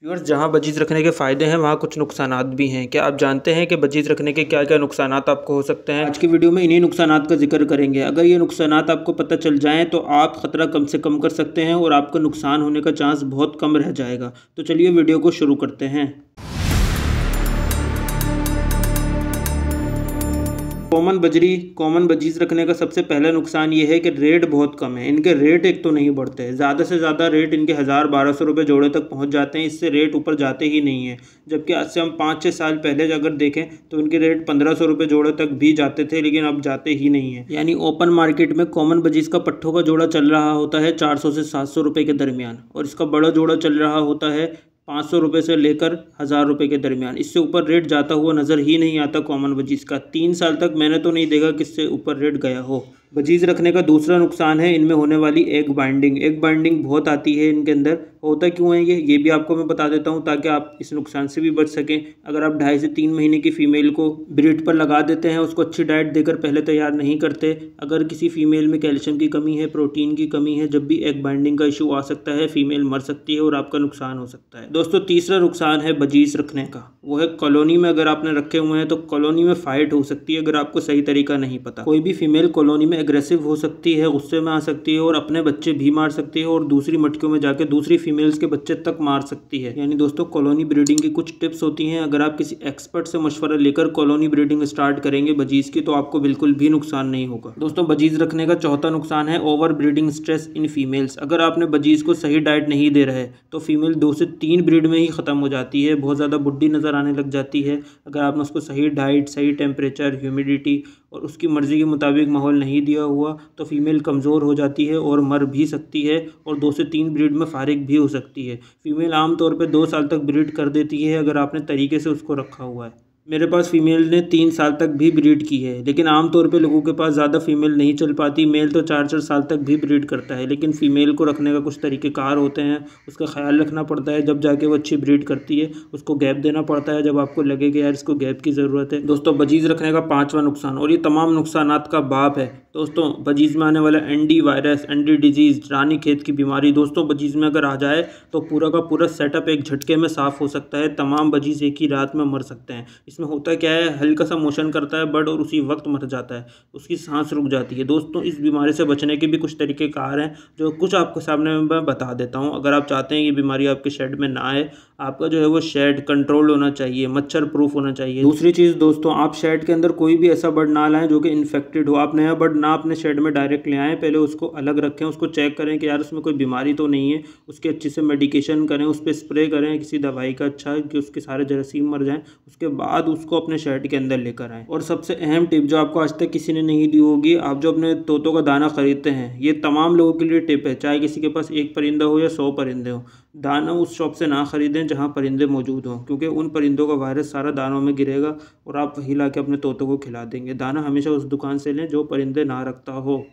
Viewers, जहाँ budgies रखने के फ़ायदे हैं वहाँ कुछ नुकसानात भी हैं। क्या आप जानते हैं कि बजीज रखने के क्या क्या नुकसानात आपको हो सकते हैं? आज की वीडियो में इन्हीं नुकसानात का जिक्र करेंगे। अगर ये नुकसानात आपको पता चल जाएं तो आप ख़तरा कम से कम कर सकते हैं और आपका नुकसान होने का चांस बहुत कम रह जाएगा। तो चलिए वीडियो को शुरू करते हैं। कॉमन बजीज रखने का सबसे पहला नुकसान ये है कि रेट बहुत कम है। इनके रेट एक तो नहीं बढ़ते हैं, ज़्यादा से ज़्यादा रेट इनके 1000-1200 रुपये जोड़े तक पहुंच जाते हैं। इससे रेट ऊपर जाते ही नहीं है। जबकि आज से हम 5-6 साल पहले अगर देखें तो इनके रेट 1500 रुपये जोड़े तक भी जाते थे, लेकिन अब जाते ही नहीं है। यानी ओपन मार्केट में कॉमन बजीज का पट्ठों का जोड़ा चल रहा होता है 400 से 700 रुपये के दरमियान, और इसका बड़ा जोड़ा चल रहा होता है 500 रुपये से लेकर 1000 रुपये के दरमियान। इससे ऊपर रेट जाता हुआ नज़र ही नहीं आता कॉमन बजीज का। 3 साल तक मैंने तो नहीं देखा कि इससे ऊपर रेट गया हो। बजीज रखने का दूसरा नुकसान है इनमें होने वाली एग बाइंडिंग बहुत आती है इनके अंदर। होता क्यों है ये भी आपको मैं बता देता हूँ, ताकि आप इस नुकसान से भी बच सकें। अगर आप 2.5 से 3 महीने की फ़ीमेल को ब्रीड पर लगा देते हैं, उसको अच्छी डाइट देकर पहले तैयार नहीं करते, अगर किसी फ़ीमेल में कैल्शियम की कमी है, प्रोटीन की कमी है, जब भी एग बाइंडिंग का इशू आ सकता है, फ़ीमेल मर सकती है और आपका नुकसान हो सकता है। दोस्तों, तीसरा नुकसान है बजीज रखने का, वो है कॉलोनी में अगर आपने रखे हुए हैं तो कॉलोनी में फ़ाइट हो सकती है। अगर आपको सही तरीका नहीं पता, कोई भी फीमेल कॉलोनी में एग्रेसिव हो सकती है, गुस्से में आ सकती है और अपने बच्चे भी मार सकती है और दूसरी मटकियों में जाके दूसरी फीमेल्स के बच्चे तक मार सकती है। यानी दोस्तों, कॉलोनी ब्रीडिंग की कुछ टिप्स होती हैं। अगर आप किसी एक्सपर्ट से मशवरा लेकर कॉलोनी ब्रीडिंग स्टार्ट करेंगे बजीज की, तो आपको बिल्कुल भी नुकसान नहीं होगा। दोस्तों, बजीज रखने का चौथा नुकसान है over breeding stress in females. अगर आपने बजीज को सही डाइट नहीं दे रहे तो फीमेल 2 से 3 ब्रीड में ही ख़त्म हो जाती है, बहुत ज़्यादा बुढ़ी नज़र आने लग जाती है। अगर आपने उसको सही डाइट, सही टेम्परेचर, ह्यूमिडिटी और उसकी मर्ज़ी के मुताबिक माहौल नहीं दिया हुआ तो फीमेल कमज़ोर हो जाती है और मर भी सकती है और 2 से 3 ब्रीड में फारिग भी हो सकती है। फीमेल आमतौर पे 2 साल तक ब्रीड कर देती है अगर आपने तरीके से उसको रखा हुआ है। मेरे पास फीमेल ने 3 साल तक भी ब्रीड की है, लेकिन आमतौर पे लोगों के पास ज़्यादा फीमेल नहीं चल पाती। मेल तो 4-4 साल तक भी ब्रीड करता है, लेकिन फ़ीमेल को रखने का कुछ तरीक़ेकार होते हैं। उसका ख्याल रखना पड़ता है, जब जाके वो अच्छी ब्रीड करती है उसको गैप देना पड़ता है जब आपको लगे कि यार इसको गैप की ज़रूरत है। दोस्तों, बजीज रखने का 5वां नुकसान, और ये तमाम नुकसानात का बाप है दोस्तों, बजीज में आने वाला Andy virus, Andy disease, Ranikhet की बीमारी। दोस्तों, बजीज में अगर आ जाए तो पूरा का पूरा सेटअप एक झटके में साफ़ हो सकता है। तमाम बजीज एक ही रात में मर सकते हैं। इसमें होता क्या है, हल्का सा मोशन करता है बर्ड और उसी वक्त मर जाता है, उसकी सांस रुक जाती है। दोस्तों, इस बीमारी से बचने के भी कुछ तरीक़ेकार हैं जो कुछ आपके सामने मैं बता देता हूँ। अगर आप चाहते हैं ये बीमारी आपके शेड में ना आए, आपका जो है वो शेड कंट्रोल होना चाहिए, मच्छर प्रूफ होना चाहिए। दूसरी चीज़ दोस्तों, आप शेड के अंदर कोई भी ऐसा बर्ड ना लाएं जो कि इन्फेक्टेड हो। आप नया बर्ड ना अपने शेड में डायरेक्ट ले आएँ, पहले उसको अलग रखें, उसको चेक करें कि यार उसमें कोई बीमारी तो नहीं है, उसके अच्छे से मेडिकेशन करें, उस पर स्प्रे करें किसी दवाई का, अच्छा कि उसके सारे जरासीम मर जाएँ। उसके बाद उसको अपने शेड के अंदर लेकर आएँ। और सबसे अहम टिप जो आपको आज तक किसी ने नहीं दी होगी, आप जो अपने तोतों का दाना खरीदते हैं, ये तमाम लोगों के लिए टिप है, चाहे किसी के पास 1 परिंदा हो या 100 परिंदे हो। दाना उस शॉप से ना ख़रीदें जहाँ परिंदे मौजूद हों, क्योंकि उन परिंदों का वायरस सारा दानों में गिरेगा और आप वही ला के अपने तोतों को खिला देंगे। दाना हमेशा उस दुकान से लें जो परिंदे ना रखता हो।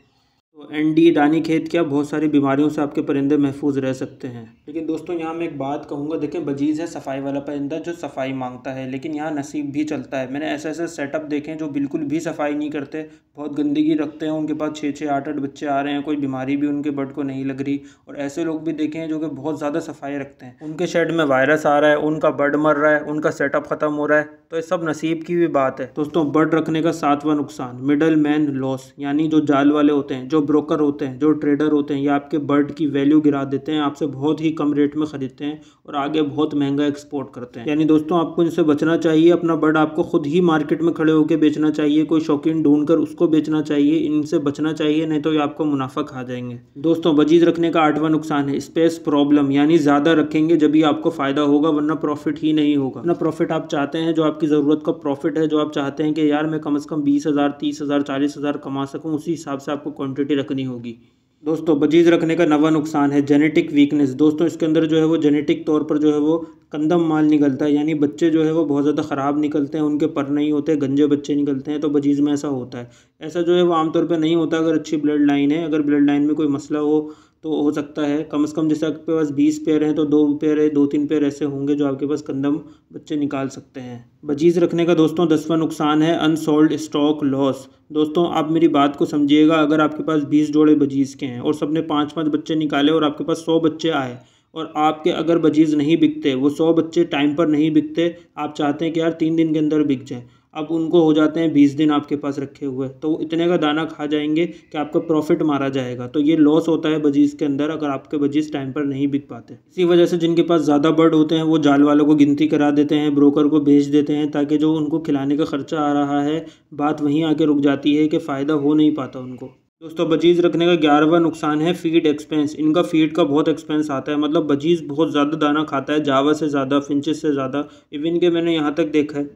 तो एंडी, रानीखेत, क्या बहुत सारी बीमारियों से आपके परिंदे महफूज रह सकते हैं। लेकिन दोस्तों, यहाँ मैं एक बात कहूँगा, देखें बजीज है सफाई वाला परिंदा जो सफाई मांगता है, लेकिन यहाँ नसीब भी चलता है। मैंने ऐसे ऐसे सेटअप देखे हैं जो बिल्कुल भी सफाई नहीं करते, बहुत गंदगी रखते हैं, उनके पास 6-6, 8-8 बच्चे आ रहे हैं, कोई बीमारी भी उनके बर्ड को नहीं लग रही। और ऐसे लोग भी देखे हैं जो कि बहुत ज़्यादा सफाई रखते हैं, उनके शेड में वायरस आ रहा है, उनका बर्ड मर रहा है, उनका सेटअप ख़त्म हो रहा है। तो ये सब नसीब की भी बात है। दोस्तों, बर्ड रखने का 7वां नुकसान, मिडल मैन लॉस, यानी जो जाल वाले होते हैं, जो ब्रोकर होते हैं, जो ट्रेडर होते हैं, ये आपके बर्ड की वैल्यू गिरा देते हैं, आपसे बहुत ही कम रेट में ख़रीदते हैं और आगे बहुत महंगा एक्सपोर्ट करते हैं। यानी दोस्तों, आपको इनसे बचना चाहिए। अपना बर्ड आपको खुद ही मार्केट में खड़े होकर बेचना चाहिए, कोई शौकीन ढूंढकर उसको बेचना चाहिए। इनसे बचना चाहिए, नहीं तो ये आपको मुनाफा खा जाएंगे। दोस्तों, बजीज रखने का 8वां नुकसान है स्पेस प्रॉब्लम, यानी ज़्यादा रखेंगे जब भी आपको फ़ायदा होगा, वरना प्रॉफिट ही नहीं होगा। अपना प्रॉफिट आप चाहते हैं, जो आपकी ज़रूरत का प्रॉफिट है, जो आप चाहते हैं कि यार मैं कम से कम 20,000, 30,000, 40,000 कमा सकूँ, उसी हिसाब से आपको क्वांटिटी रखनी होगी। दोस्तों, बजीज रखने का 9वां नुकसान है जेनेटिक वीकनेस। दोस्तों, इसके अंदर जो है वो जेनेटिक तौर पर जो है वो कंदम माल निकलता है, यानी बच्चे जो है वो बहुत ज़्यादा ख़राब निकलते हैं, उनके पर नहीं होते, गंजे बच्चे निकलते हैं। तो बजीज में ऐसा होता है। ऐसा जो है वो आमतौर पे नहीं होता अगर अच्छी ब्लड लाइन है। अगर ब्लड लाइन में कोई मसला हो तो हो सकता है, कम से कम जैसे आपके पास 20 पेयर हैं तो 2 पेयर है, 2-3 पेयर ऐसे होंगे जो आपके पास कंदम बच्चे निकाल सकते हैं। बजीज रखने का दोस्तों 10वां नुकसान है अनसोल्ड स्टॉक लॉस। दोस्तों, आप मेरी बात को समझिएगा, अगर आपके पास 20 जोड़े बजीज के हैं और सबने 5-5 बच्चे निकाले और आपके पास 100 बच्चे आए और आपके अगर बजीज़ नहीं बिकते, वो 100 बच्चे टाइम पर नहीं बिकते, आप चाहते हैं कि यार 3 दिन के अंदर बिक जाए, अब उनको हो जाते हैं 20 दिन आपके पास रखे हुए, तो वो इतने का दाना खा जाएंगे कि आपका प्रॉफिट मारा जाएगा। तो ये लॉस होता है बजीज़ के अंदर अगर आपके बजीज़ टाइम पर नहीं बिक पाते। इसी वजह से जिनके पास ज़्यादा बर्ड होते हैं वो जाल वालों को गिनती करा देते हैं, ब्रोकर को भेज देते हैं, ताकि जो उनको खिलाने का खर्चा आ रहा है, बात वहीं आके रुक जाती है कि फ़ायदा हो नहीं पाता उनको। दोस्तों, बजीज़ रखने का 11वां नुकसान है फीड एक्सपेंस। इनका फीड का बहुत एक्सपेंस आता है, मतलब बजीज़ बहुत ज़्यादा दाना खाता है, जावा से ज़्यादा, फिंचेस से ज़्यादा, इवन के मैंने यहाँ तक देखा है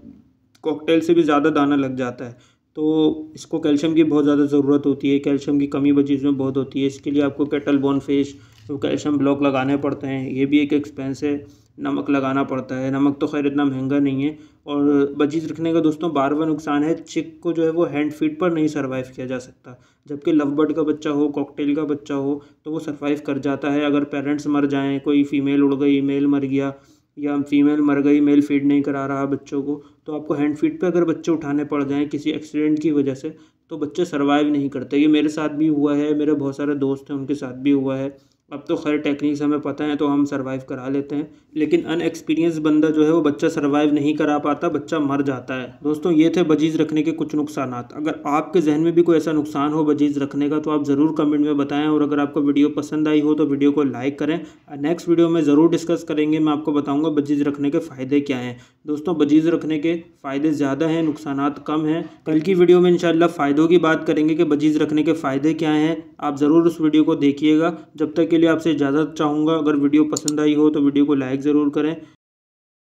कॉकटेल से भी ज़्यादा दाना लग जाता है। तो इसको कैल्शियम की बहुत ज़्यादा ज़रूरत होती है, कैल्शियम की कमी बजीज़ में बहुत होती है। इसके लिए आपको केटल बोन फिश तो कैल्शियम ब्लॉक लगाने पड़ते हैं, ये भी एक एक्सपेंस है। नमक लगाना पड़ता है, नमक तो खैर इतना महंगा नहीं है। और बजीज़ रखने का दोस्तों 12वां नुकसान है, चिक को जो है वो हैंड फीड पर नहीं सर्वाइव किया जा सकता। जबकि लव बर्ड का बच्चा हो, कॉकटेल का बच्चा हो, तो वो सर्वाइव कर जाता है। अगर पेरेंट्स मर जाएँ, कोई फीमेल उड़ गई, मेल मर गया, या फीमेल मर गई, मेल फीड नहीं करा रहा बच्चों को, तो आपको हैंड फीड पे अगर बच्चे उठाने पड़ जाएँ किसी एक्सीडेंट की वजह से, तो बच्चे सर्वाइव नहीं करते। ये मेरे साथ भी हुआ है, मेरे बहुत सारे दोस्त हैं उनके साथ भी हुआ है। अब तो खैर टेक्निक्स हमें पता है तो हम सर्वाइव करा लेते हैं, लेकिन अनएक्सपीरियंस बंदा जो है वो बच्चा सर्वाइव नहीं करा पाता, बच्चा मर जाता है। दोस्तों, ये थे बजीज़ रखने के कुछ नुकसानात। अगर आपके जहन में भी कोई ऐसा नुकसान हो बजीज़ रखने का तो आप ज़रूर कमेंट में बताएं, और अगर आपको वीडियो पसंद आई हो तो वीडियो को लाइक करें। नेक्स्ट वीडियो में ज़रूर डिस्कस करेंगे, मैं आपको बताऊँगा बजीज़ रखने के फ़ायदे क्या हैं। दोस्तों, बजीज़ रखने के फ़ायदे ज़्यादा हैं, नुकसानात कम हैं। कल की वीडियो में इंशाल्लाह फ़ायदों की बात करेंगे कि बजीज़ रखने के फ़ायदे क्या हैं। आप ज़रूर उस वीडियो को देखिएगा। जब तक के लिए आपसे इजाज़त चाहूँगा। अगर वीडियो पसंद आई हो तो वीडियो को लाइक ज़रूर करें।